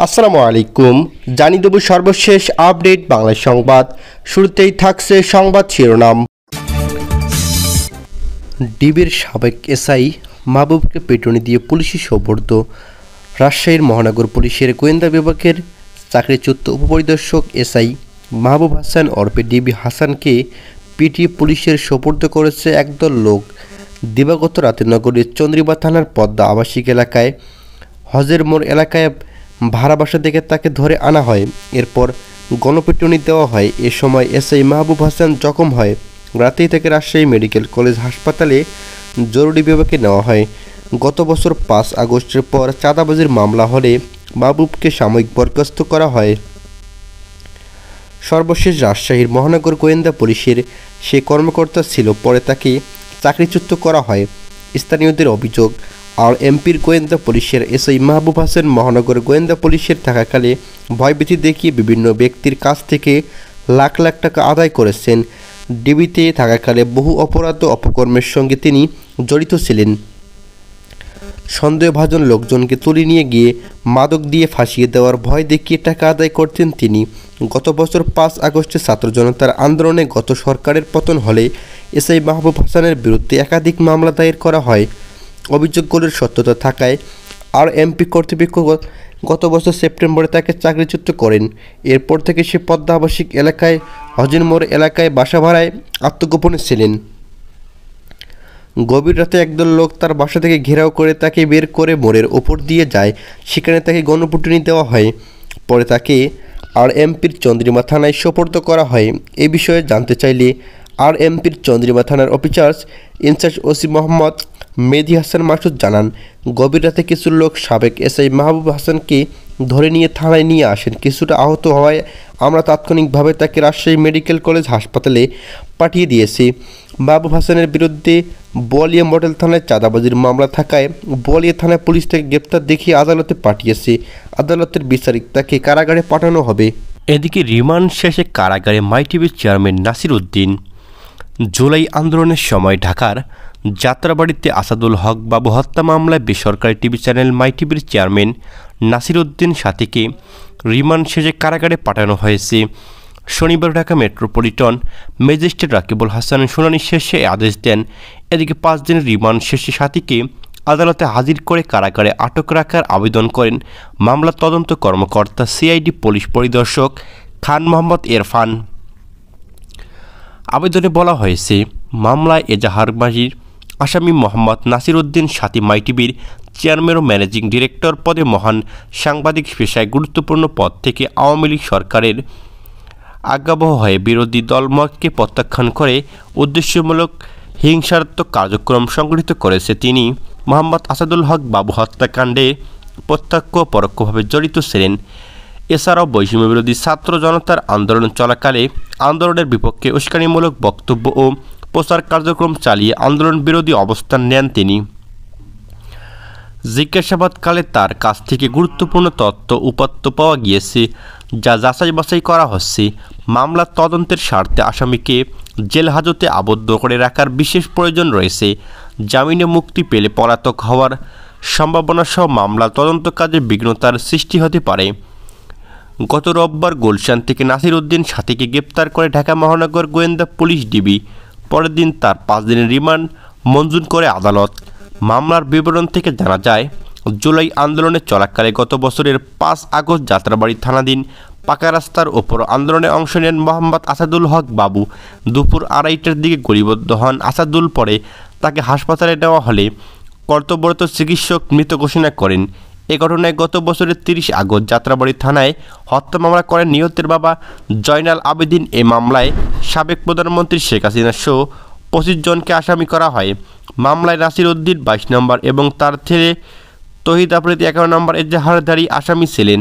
আসসালামু আলাইকুম। জানিয়ে দেব সর্বশেষ আপডেট বাংলা সংবাদ। শুরুতেই থাকছে সংবাদ শিরোনাম। ডিবির সাবেক এসআই মাহবুবকে পিটুনি দিয়ে পুলিশি সোপর্দ। রাজশাহীর মহানগর পুলিশের গোয়েন্দা বিভাগের চাকরিচ্যুত উপপরিদর্শক এসআই মাহবুব হাসান ওরফে ডিবি হাসানকে পিটিয়ে পুলিশের সোপর্দ করেছে একদল লোক। দিবাগত রাতে নগরীর চন্দ্রিমা থানার পদ্মা আবাসিক এলাকায় হজের মোড় এলাকায় ভাড়া বাসা থেকে তাকে ধরে আনা হয়। এরপর গণপিটুনি দেওয়া হয়। এ সময় এসআই মাহবুব হাসান জখম হয়। রাতেই তাকে রাজশাহী মেডিকেল কলেজ হাসপাতালে জরুরি বিভাগে নেওয়া হয়। গত বছর 5 আগস্টের পর চাঁদাবাজির মামলা হলে মাহবুবকে সাময়িক বরখাস্ত করা হয়। সর্বশেষ রাজশাহীর মহানগর গোয়েন্দা পুলিশের সে কর্মকর্তা ছিল, পরে তাকে চাকরিচ্যুত করা হয়। স্থানীয়দের অভিযোগ, আর এমপির গোয়েন্দা পুলিশের এসআই মাহবুব হাসান মহানগর গোয়েন্দা পুলিশের থাকাকালে ভয়ভীতি দেখিয়ে বিভিন্ন ব্যক্তির কাছ থেকে লাখ লাখ টাকা আদায় করেছেন। ডিবিতে থাকাকালে বহু অপরাধ ও অপকর্মের সঙ্গে তিনি জড়িত ছিলেন। সন্দেহভাজন লোকজনকে তুলে নিয়ে গিয়ে মাদক দিয়ে ফাঁসিয়ে দেওয়ার ভয় দেখিয়ে টাকা আদায় করতেন তিনি। গত বছর 5 আগস্টে ছাত্র জনতার আন্দোলনে গত সরকারের পতন হলে এসআই মাহবুব হাসানের বিরুদ্ধে একাধিক মামলা দায়ের করা হয়। অভিযোগগুলোর সত্যতা থাকায় আর এমপি কর্তৃপক্ষ গত বছর সেপ্টেম্বরে তাকে চাকরিচ্যুত করেন। এরপর থেকে সে পদ্মা আবাসিক এলাকায় হজের মোড় এলাকায় বাসা ভাড়ায় আত্মগোপনে ছিলেন। গভীর রাতে একদল লোক তার বাসা থেকে ঘেরাও করে তাকে বের করে মোড়ের ওপর দিয়ে যায়। সেখানে তাকে গণপিটুনি দেওয়া হয়। পরে তাকে আর এমপির চন্দ্রিমা থানায় সোপর্দ করা হয়। এ বিষয়ে জানতে চাইলে আর এমপির চন্দ্রিমা থানার অফিসার্স ইনচার্জ ওসি মোহাম্মদ মেহেদী হাসান মাসুদ জানান, গভীর রাতে কিছু লোক সাবেক এসআই মাহবুব হাসানকে ধরে নিয়ে থানায় নিয়ে আসেন। কিছুটা আহত হওয়ায় আমরা তাৎক্ষণিকভাবে তাকে রাজশাহী মেডিকেল কলেজ হাসপাতালে পাঠিয়ে দিয়েছি। মাহবুব হাসানের বিরুদ্ধে বোয়ালিয়া মডেল থানায় চাঁদাবাজির মামলা থাকায় বোয়ালিয়া থানায় পুলিশ তাকে গ্রেপ্তার দেখিয়ে আদালতে পাঠিয়েছে। আদালতের বিচারিক তাকে কারাগারে পাঠানো হবে। এদিকে রিমান্ড শেষে কারাগারে মাইটিভির চেয়ারম্যান নাসির উদ্দিন। জুলাই আন্দোলনের সময় ঢাকার যাত্রাবাড়িতে আসাদুল হক বাবু হত্যা মামলায় বেসরকারি টিভি চ্যানেল মাইটিভির চেয়ারম্যান নাসির উদ্দিন সাথীকে রিমান্ড শেষে কারাগারে পাঠানো হয়েছে। শনিবার ঢাকা মেট্রোপলিটন ম্যাজিস্ট্রেট রাকিবুল হাসান শুনানি শেষে আদেশ দেন। এদিকে 5 দিনের রিমান্ড শেষে সাথীকে আদালতে হাজির করে কারাগারে আটক রাখার আবেদন করেন মামলার তদন্ত কর্মকর্তা সিআইডি পুলিশ পরিদর্শক খান মোহাম্মদ ইরফান। আবেদনে বলা হয়েছে, মামলায় এজাহারবাজির আসামি মোহাম্মদ নাসির উদ্দিন সাথী মাইটিভির চেয়ারম্যান ও ম্যানেজিং ডিরেক্টর পদে মহান সাংবাদিক পেশায় গুরুত্বপূর্ণ পদ থেকে আওয়ামী লীগ সরকারের আজ্ঞাবহ হয়ে বিরোধী দলমতকে প্রত্যাখ্যান করে উদ্দেশ্যমূলক হিংসাত্মক কার্যক্রম সংগঠিত করেছে। তিনি মোহাম্মদ আসাদুল হক বাবু হত্যাকাণ্ডে প্রত্যক্ষ ও পরোক্ষভাবে জড়িত ছিলেন। এছাড়াও বৈষম্য বিরোধী ছাত্র জনতার আন্দোলন চলাকালে আন্দোলনের বিপক্ষে উস্কানিমূলক বক্তব্য ও প্রচার কার্যক্রম চালিয়ে আন্দোলন বিরোধী অবস্থান নেন তিনি। জিজ্ঞাসাবাদকালে তার কাছ থেকে গুরুত্বপূর্ণ তথ্য উপাত্ত পাওয়া গিয়েছে, যা যাচাই বাছাই করা হচ্ছে। মামলার তদন্তের স্বার্থে আসামিকে জেল হাজতে আবদ্ধ করে রাখার বিশেষ প্রয়োজন রয়েছে। জামিনে মুক্তি পেলে পলাতক হওয়ার সম্ভাবনা সহ মামলার তদন্ত কাজে বিঘ্নতার সৃষ্টি হতে পারে। গত রোববার গুলশান থেকে নাসির উদ্দিন সাথীকে গ্রেপ্তার করে ঢাকা মহানগর গোয়েন্দা পুলিশ ডিবি। পরের দিন তার 5 দিনের রিমান্ড মঞ্জুর করে আদালত। মামলার বিবরণ থেকে জানা যায়, জুলাই আন্দোলনের চলাকালে গত বছরের 5 আগস্ট যাত্রাবাড়ি থানাধীন পাকা রাস্তার ওপর আন্দোলনে অংশ নেন মোহাম্মদ আসাদুল হক বাবু। দুপুর 2:30টার দিকে গুলিবিদ্ধ হন আসাদুল। পরে তাকে হাসপাতালে নেওয়া হলে কর্তব্যরত চিকিৎসক মৃত ঘোষণা করেন। এ ঘটনায় গত বছরের 30 আগস্ট যাত্রাবাড়ি থানায় হত্যা মামলা করেন নিহতের বাবা জয়নাল আবেদিন। এ মামলায় সাবেক প্রধানমন্ত্রী শেখ হাসিনা সহ 25 জনকে আসামি করা হয়। মামলায় নাসির উদ্দিন 22 নম্বর এবং তার ছেলে তহিদ আফ্রিদি 11 নম্বর এজাহারধারী আসামি ছিলেন।